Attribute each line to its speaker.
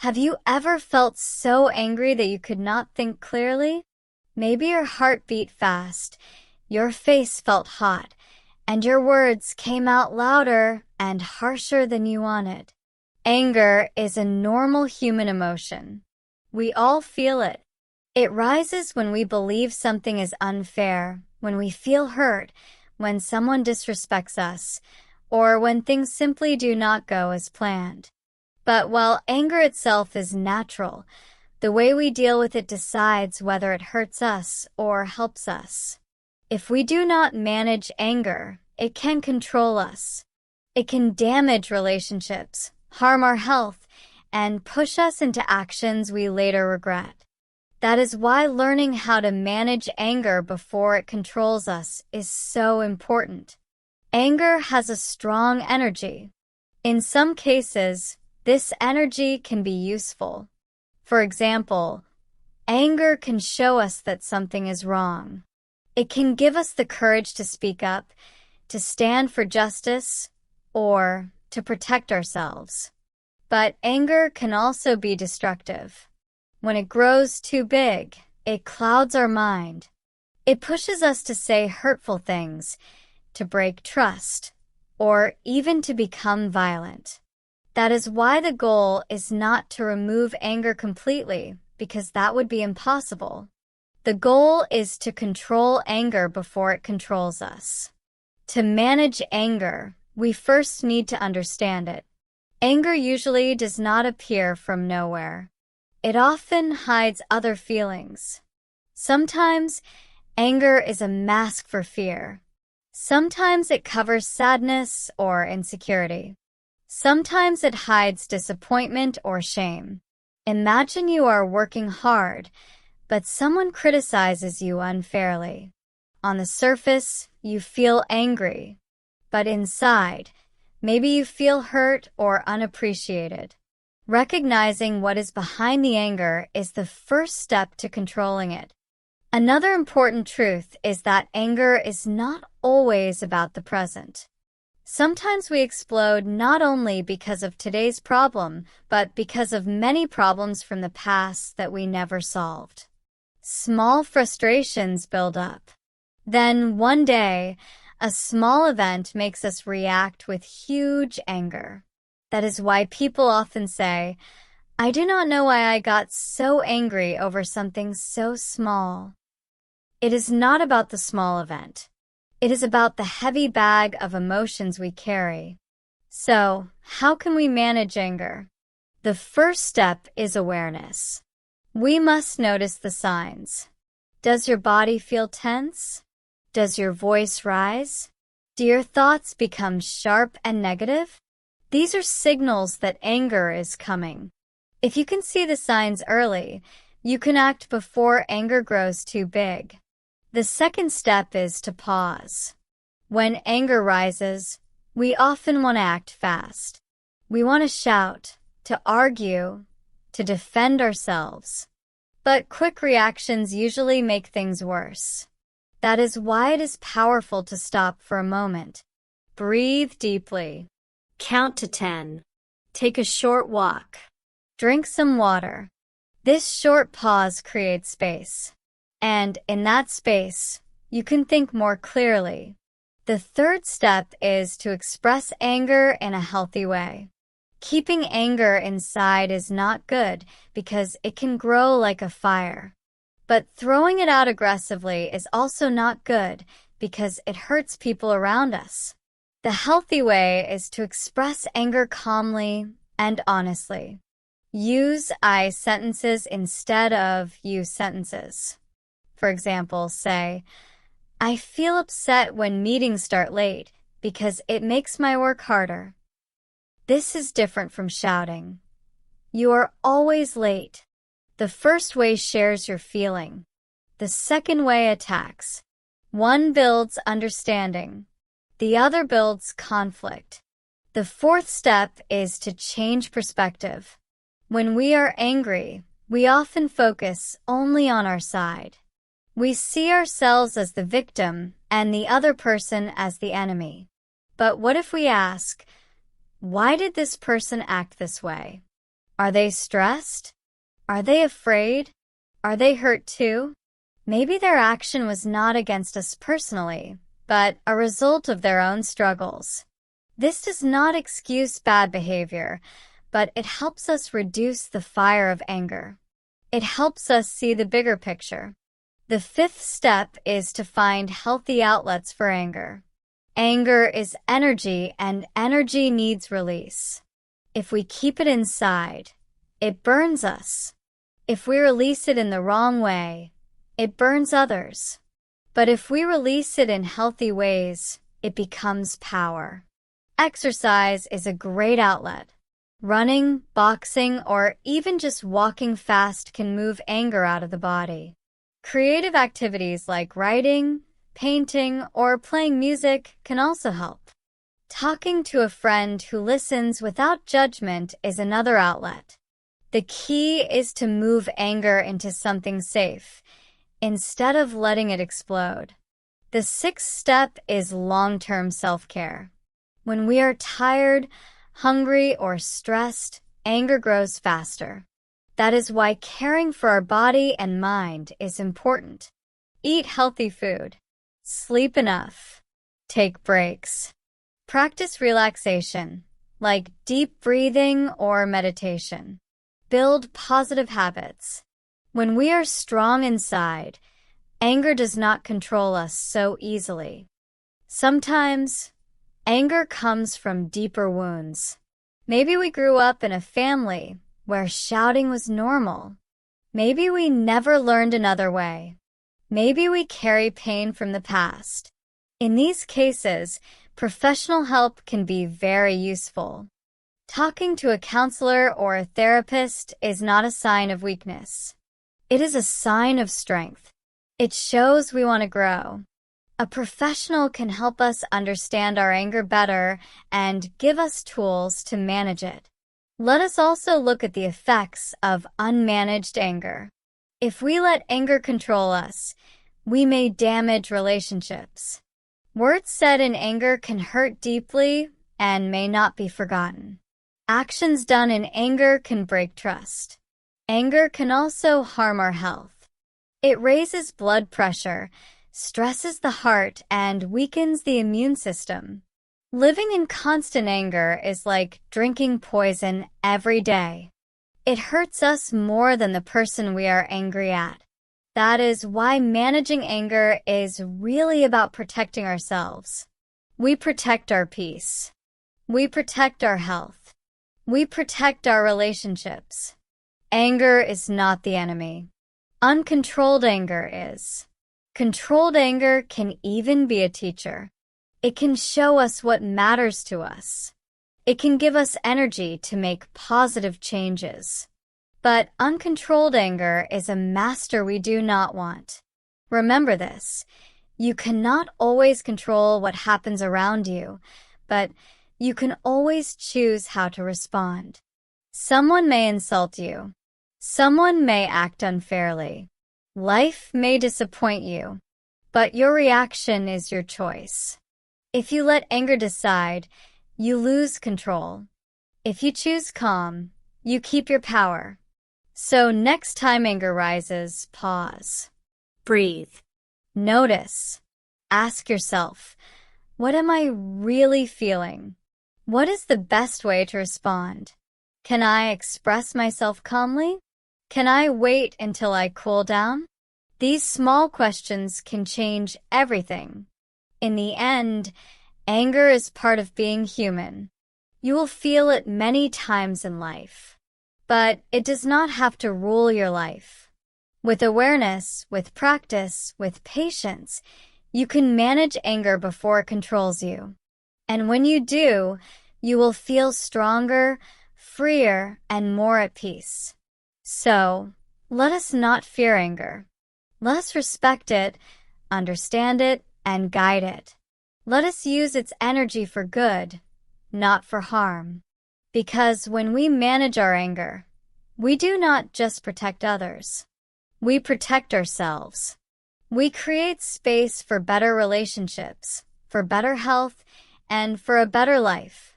Speaker 1: Have you ever felt so angry that you could not think clearly? Maybe your heart beat fast, your face felt hot, and your words came out louder and harsher than you wanted. Anger is a normal human emotion. We all feel it. It rises when we believe something is unfair, when we feel hurt, when someone disrespects us, or when things simply do not go as planned. But while anger itself is natural, the way we deal with it decides whether it hurts us or helps us. If we do not manage anger, it can control us. It can damage relationships, harm our health, and push us into actions we later regret. That is why learning how to manage anger before it controls us is so important. Anger has a strong energy. In some cases, this energy can be useful. For example, anger can show us that something is wrong. It can give us the courage to speak up, to stand for justice, or to protect ourselves. But anger can also be destructive. When it grows too big, it clouds our mind. It pushes us to say hurtful things, to break trust, or even to become violent. That is why the goal is not to remove anger completely, because that would be impossible. The goal is to control anger before it controls us. To manage anger, we first need to understand it. Anger usually does not appear from nowhere. It often hides other feelings. Sometimes, anger is a mask for fear. Sometimes it covers sadness or insecurity. Sometimes it hides disappointment or shame. Imagine you are working hard, but someone criticizes you unfairly. On the surface, you feel angry, but inside, maybe you feel hurt or unappreciated. Recognizing what is behind the anger is the first step to controlling it. Another important truth is that anger is not always about the present. Sometimes we explode not only because of today's problem, but because of many problems from the past that we never solved. Small frustrations build up. Then one day, a small event makes us react with huge anger. That is why people often say, "I do not know why I got so angry over something so small." It is not about the small event. It is about the heavy bag of emotions we carry. So, how can we manage anger? The first step is awareness. We must notice the signs. Does your body feel tense? Does your voice rise? Do your thoughts become sharp and negative? These are signals that anger is coming. If you can see the signs early, you can act before anger grows too big. The second step is to pause. When anger rises, we often want to act fast. We want to shout, to argue, to defend ourselves. But quick reactions usually make things worse. That is why it is powerful to stop for a moment. Breathe deeply. Count to 10. Take a short walk. Drink some water. This short pause creates space. And in that space, you can think more clearly. The third step is to express anger in a healthy way. Keeping anger inside is not good because it can grow like a fire. But throwing it out aggressively is also not good because it hurts people around us. The healthy way is to express anger calmly and honestly. Use I sentences instead of you sentences. For example, say, "I feel upset when meetings start late because it makes my work harder." This is different from shouting, "You are always late." The first way shares your feeling. The second way attacks. One builds understanding. The other builds conflict. The fourth step is to change perspective. When we are angry, we often focus only on our side. We see ourselves as the victim and the other person as the enemy. But what if we ask, why did this person act this way? Are they stressed? Are they afraid? Are they hurt too? Maybe their action was not against us personally, but a result of their own struggles. This does not excuse bad behavior, but it helps us reduce the fire of anger. It helps us see the bigger picture. The fifth step is to find healthy outlets for anger. Anger is energy, and energy needs release. If we keep it inside, it burns us. If we release it in the wrong way, it burns others. But if we release it in healthy ways, it becomes power. Exercise is a great outlet. Running, boxing, or even just walking fast can move anger out of the body. Creative activities like writing, painting, or playing music can also help. Talking to a friend who listens without judgment is another outlet. The key is to move anger into something safe, instead of letting it explode. The sixth step is long-term self-care. When we are tired, hungry, or stressed, anger grows faster. That is why caring for our body and mind is important. Eat healthy food. Sleep enough. Take breaks. Practice relaxation, like deep breathing or meditation. Build positive habits. When we are strong inside, anger does not control us so easily. Sometimes, anger comes from deeper wounds. Maybe we grew up in a family where shouting was normal. Maybe we never learned another way. Maybe we carry pain from the past. In these cases, professional help can be very useful. Talking to a counselor or a therapist is not a sign of weakness. It is a sign of strength. It shows we want to grow. A professional can help us understand our anger better and give us tools to manage it. Let us also look at the effects of unmanaged anger. If we let anger control us, we may damage relationships. Words said in anger can hurt deeply and may not be forgotten. Actions done in anger can break trust. Anger can also harm our health. It raises blood pressure, stresses the heart, and weakens the immune system. Living in constant anger is like drinking poison every day. It hurts us more than the person we are angry at. That is why managing anger is really about protecting ourselves. We protect our peace. We protect our health. We protect our relationships. Anger is not the enemy. Uncontrolled anger is. Controlled anger can even be a teacher. It can show us what matters to us. It can give us energy to make positive changes. But uncontrolled anger is a master we do not want. Remember this. You cannot always control what happens around you, but you can always choose how to respond. Someone may insult you. Someone may act unfairly. Life may disappoint you, but your reaction is your choice. If you let anger decide, you lose control. If you choose calm, you keep your power. So next time anger rises, pause. Breathe. Notice. Ask yourself, what am I really feeling? What is the best way to respond? Can I express myself calmly? Can I wait until I cool down? These small questions can change everything. In the end, anger is part of being human. You will feel it many times in life. But it does not have to rule your life. With awareness, with practice, with patience, you can manage anger before it controls you. And when you do, you will feel stronger, freer, and more at peace. So, let us not fear anger. Let us respect it, understand it, and guide it. Let us use its energy for good, not for harm. Because when we manage our anger, we do not just protect others. We protect ourselves. We create space for better relationships, for better health, and for a better life.